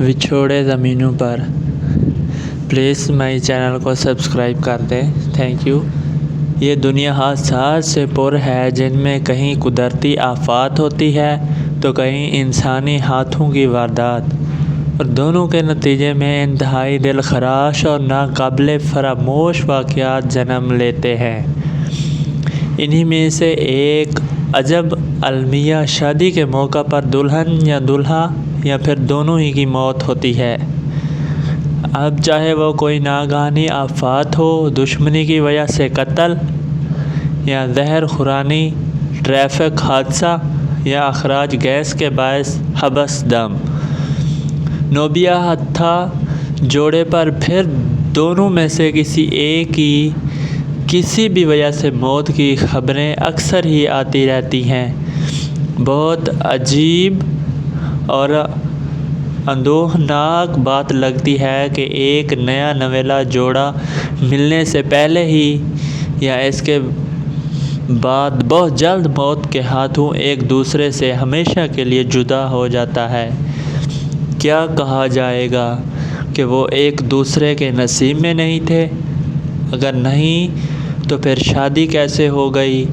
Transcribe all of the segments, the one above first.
विछोड़े ज़मीनों पर प्लीज़ मेरे चैनल को सब्सक्राइब कर दें। Thank you. ये दुनिया हादसात से पुर है, जिनमें कहीं कुदरती आफात होती है तो कहीं इंसानी हाथों की वारदात, और दोनों के नतीजे में इंतहाई दिलखराश और नाकाबिले फरामोश वाक़यात जन्म लेते हैं। इन्हीं में से एक अजब अलमिया शादी के मौका पर दुल्हन या दूल्हा या फिर दोनों ही की मौत होती है। अब चाहे वो कोई नागहानी आफात हो, दुश्मनी की वजह से कत्ल, या जहर खुरानी, ट्रैफिक हादसा, या अखराज गैस के बायस हबस दम। नोबिया हत्था जोड़े पर फिर दोनों में से किसी एक की किसी भी वजह से मौत की खबरें अक्सर ही आती रहती हैं। बहुत अजीब और अंदोहनाक बात लगती है कि एक नया नवेला जोड़ा मिलने से पहले ही या इसके बाद बहुत जल्द मौत के हाथों एक दूसरे से हमेशा के लिए जुदा हो जाता है। क्या कहा जाएगा कि वो एक दूसरे के नसीब में नहीं थे? अगर नहीं तो फिर शादी कैसे हो गई,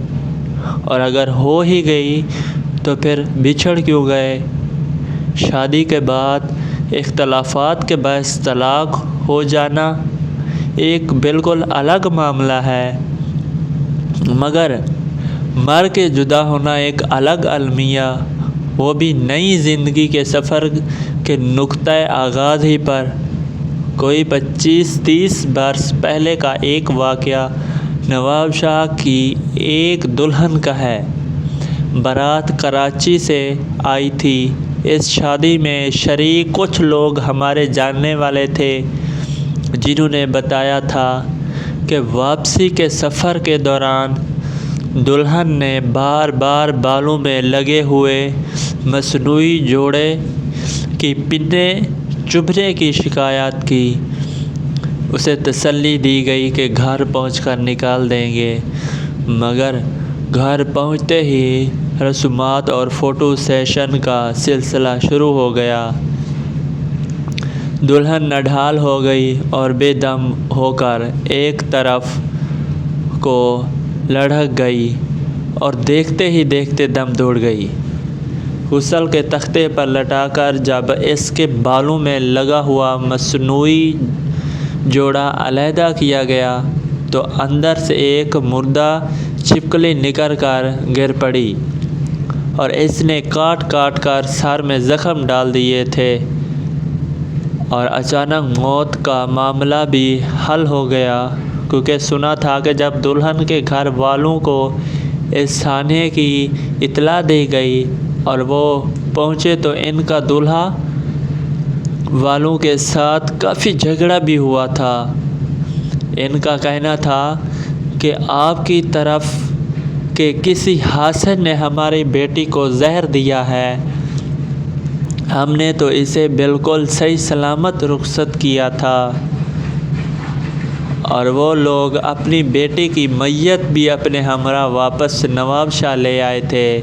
और अगर हो ही गई तो फिर बिछड़ क्यों गए? शादी के बाद इख्तलाफात के बायस तलाक हो जाना एक बिल्कुल अलग मामला है, मगर मर के जुदा होना एक अलग अलमिया, वो भी नई ज़िंदगी के सफ़र के नुक्ते आगाज़ ही पर। कोई 25-30 बरस पहले का एक वाक़या नवाब शाह की एक दुल्हन का है। बारात कराची से आई थी। इस शादी में शरीक कुछ लोग हमारे जानने वाले थे, जिन्होंने बताया था कि वापसी के सफ़र के दौरान दुल्हन ने बार बार बालों में लगे हुए मसनूई जोड़े की पिन्ने चुभने की शिकायत की। उसे तसल्ली दी गई कि घर पहुंचकर निकाल देंगे, मगर घर पहुंचते ही रस्मात और फ़ोटो सेशन का सिलसिला शुरू हो गया। दुल्हन नढाल हो गई और बेदम होकर एक तरफ को लढ़क गई और देखते ही देखते दम तोड़ गई। गुस्ल के तख्ते पर लटाकर जब इसके बालों में लगा हुआ मसनूई जोड़ा अलहदा किया गया तो अंदर से एक मुर्दा छिपकली निकल कर गिर पड़ी, और इसने काट काट कर सर में ज़ख्म डाल दिए थे, और अचानक मौत का मामला भी हल हो गया, क्योंकि सुना था कि जब दुल्हन के घर वालों को इस सान्हे की इत्तला दी गई और वो पहुँचे तो इनका दूल्हा वालों के साथ काफ़ी झगड़ा भी हुआ था। इनका कहना था कि आपकी तरफ के किसी हासिद ने हमारी बेटी को जहर दिया है, हमने तो इसे बिल्कुल सही सलामत रुखसत किया था, और वो लोग अपनी बेटी की मैयत भी अपने हमरा वापस नवाब शाह ले आए थे।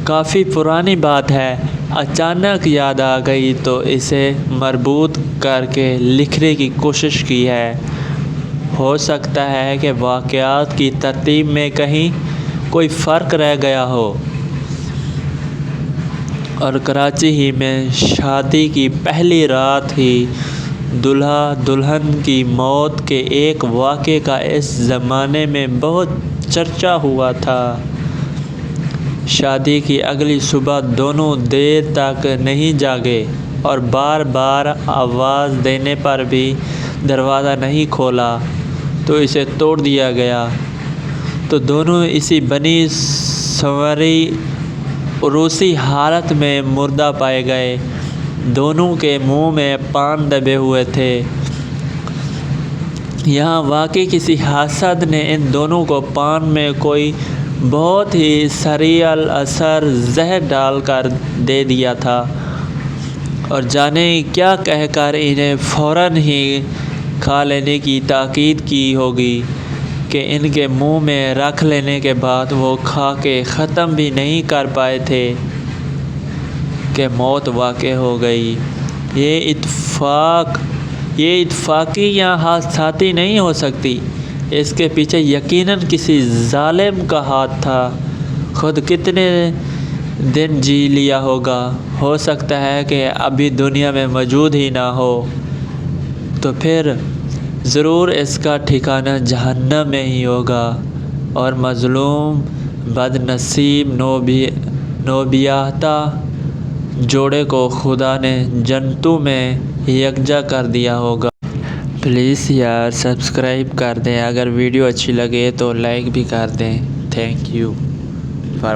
काफ़ी पुरानी बात है, अचानक याद आ गई तो इसे मरबूत करके लिखने की कोशिश की है। हो सकता है कि वाक़यात की तरतीब में कहीं कोई फ़र्क रह गया हो, और कराची ही में शादी की पहली रात ही दूल्हा दुल्हन की मौत के एक वाक़े का इस ज़माने में बहुत चर्चा हुआ था। शादी की अगली सुबह दोनों देर तक नहीं जागे, और बार बार आवाज़ देने पर भी दरवाज़ा नहीं खोला तो इसे तोड़ दिया गया। तो दोनों इसी बनी संवरी रूसी हालत में मुर्दा पाए गए। दोनों के मुंह में पान दबे हुए थे। यहाँ वाकई किसी हासद ने इन दोनों को पान में कोई बहुत ही सरीअल असर जहर डालकर दे दिया था, और जाने क्या कहकर इन्हें फ़ौरन ही खा लेने की ताकीद की होगी कि इनके मुंह में रख लेने के बाद वो खा के ख़त्म भी नहीं कर पाए थे। کہ موت واقع ہو گئی۔ یہ اتفاقی یا حادثاتی نہیں ہو سکتی، اس کے پیچھے یقیناً کسی ظالم کا ہاتھ تھا۔ خود کتنے دن جی لیا ہوگا، ہو سکتا ہے کہ ابھی دنیا میں موجود ہی نہ ہو، تو پھر ضرور اس کا ٹھکانہ جہنم میں ہی ہوگا۔ اور مظلوم بد نصیب نوبیاہتا جوڑے کو خدا نے جنتوں میں یکجا کر دیا ہوگا۔ پلیز یار سبسکرائب کر دیں، اگر ویڈیو اچھی لگے تو لائک بھی کر دیں۔ Thank you for